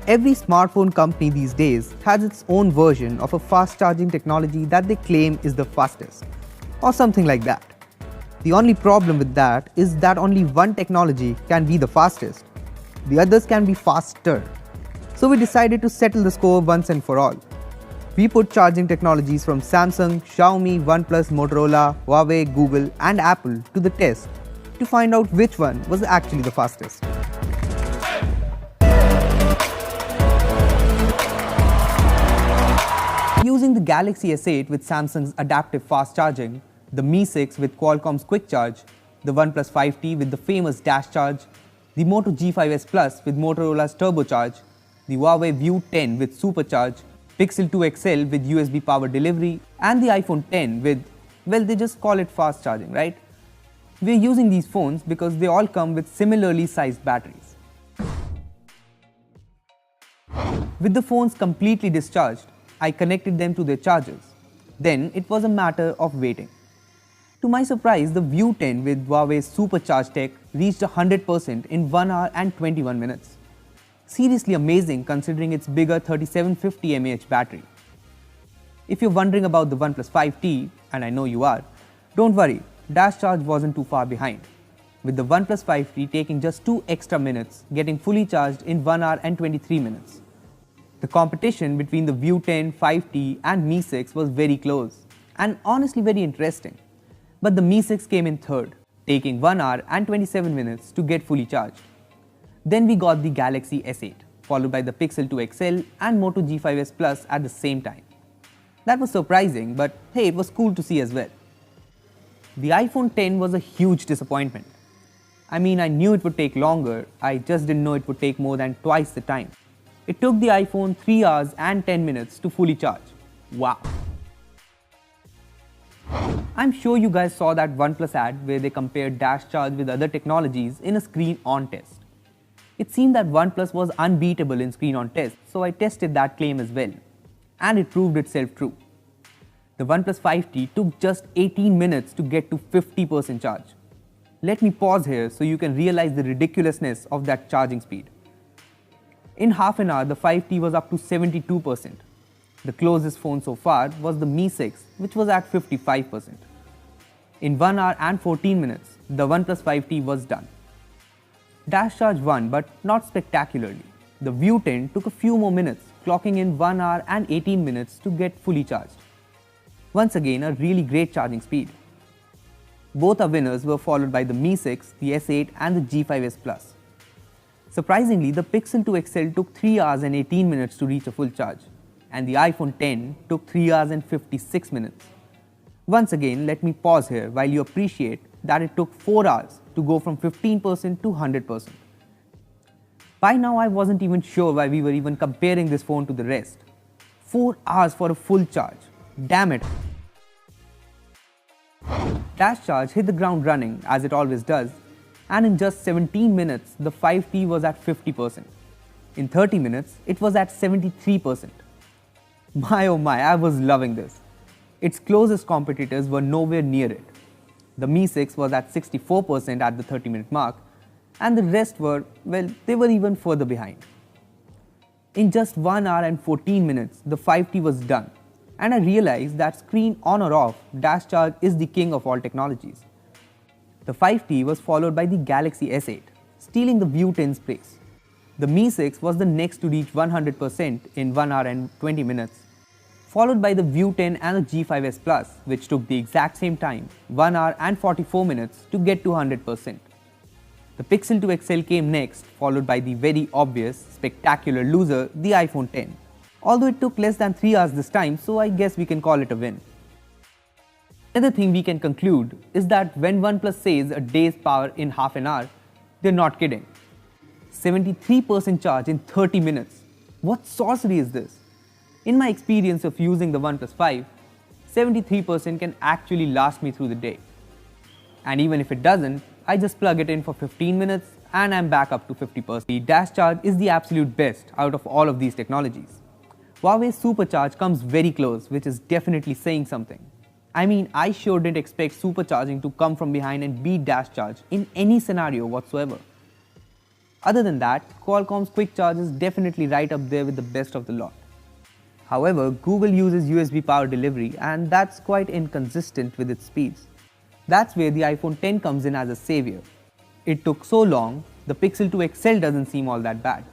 Every smartphone company these days has its own version of a fast charging technology that they claim is the fastest, or something like that. The only problem with that is that only one technology can be the fastest. The others can be faster. So we decided to settle the score once and for all. We put charging technologies from Samsung, Xiaomi, OnePlus, Motorola, Huawei, Google and Apple to the test to find out which one was actually the fastest. Using the Galaxy S8 with Samsung's adaptive fast charging, the Mi 6 with Qualcomm's quick charge, the OnePlus 5T with the famous dash charge, the Moto G5S Plus with Motorola's turbocharge, the Huawei View 10 with supercharge, Pixel 2 XL with USB power delivery, and the iPhone 10 with, well, they just call it fast charging, right? We're using these phones because they all come with similarly sized batteries. With the phones completely discharged, I connected them to their chargers. Then it was a matter of waiting. To my surprise, the View 10 with Huawei's supercharged tech reached 100% in 1 hour and 21 minutes. Seriously amazing considering its bigger 3750 mAh battery. If you're wondering about the OnePlus 5T, and I know you are, don't worry, dash charge wasn't too far behind, with the OnePlus 5T taking just 2 extra minutes, getting fully charged in 1 hour and 23 minutes. The competition between the View 10, 5T and Mi 6 was very close and honestly very interesting. But the Mi 6 came in third, taking 1 hour and 27 minutes to get fully charged. Then we got the Galaxy S8, followed by the Pixel 2 XL and Moto G5S Plus at the same time. That was surprising, but hey, it was cool to see as well. The iPhone 10 was a huge disappointment. I mean, I knew it would take longer, I just didn't know it would take more than twice the time. It took the iPhone 3 hours and 10 minutes to fully charge. Wow! I'm sure you guys saw that OnePlus ad where they compared dash charge with other technologies in a screen-on test. It seemed that OnePlus was unbeatable in screen-on tests, so I tested that claim as well. And it proved itself true. The OnePlus 5T took just 18 minutes to get to 50% charge. Let me pause here so you can realize the ridiculousness of that charging speed. In half an hour, the 5T was up to 72%. The closest phone so far was the Mi 6, which was at 55%. In 1 hour and 14 minutes, the OnePlus 5T was done. Dash charge won, but not spectacularly. The View 10 took a few more minutes, clocking in 1 hour and 18 minutes to get fully charged. Once again, a really great charging speed. Both our winners were followed by the Mi 6, the S8 and the G5S Plus. Surprisingly, the Pixel 2 XL took 3 hours and 18 minutes to reach a full charge, and the iPhone 10 took 3 hours and 56 minutes. Once again, let me pause here while you appreciate that it took 4 hours to go from 15% to 100%. By now, I wasn't even sure why we were even comparing this phone to the rest. 4 hours for a full charge. Damn it! Dash charge hit the ground running as it always does, and in just 17 minutes, the 5T was at 50%. In 30 minutes, it was at 73%. My oh my, I was loving this. Its closest competitors were nowhere near it. The Mi 6 was at 64% at the 30-minute mark, and the rest were, well, they were even further behind. In just 1 hour and 14 minutes, the 5T was done, and I realized that screen on or off, dash charge is the king of all technologies. The 5T was followed by the Galaxy S8, stealing the View 10's place. The Mi 6 was the next to reach 100% in 1 hour and 20 minutes, followed by the View 10 and the G5S Plus, which took the exact same time, 1 hour and 44 minutes to get to 100%. The Pixel 2 XL came next, followed by the very obvious, spectacular loser, the iPhone 10. Although it took less than 3 hours this time, so I guess we can call it a win. Another thing we can conclude is that when OnePlus says a day's power in half an hour, they're not kidding. 73% charge in 30 minutes. What sorcery is this? In my experience of using the OnePlus 5, 73% can actually last me through the day. And even if it doesn't, I just plug it in for 15 minutes and I'm back up to 50%. The dash charge is the absolute best out of all of these technologies. Huawei's supercharge comes very close, which is definitely saying something. I mean, I sure didn't expect supercharging to come from behind and beat dash charge in any scenario whatsoever. Other than that, Qualcomm's quick charge is definitely right up there with the best of the lot. However, Google uses USB power delivery and that's quite inconsistent with its speeds. That's where the iPhone X comes in as a savior. It took so long, the Pixel 2 XL doesn't seem all that bad.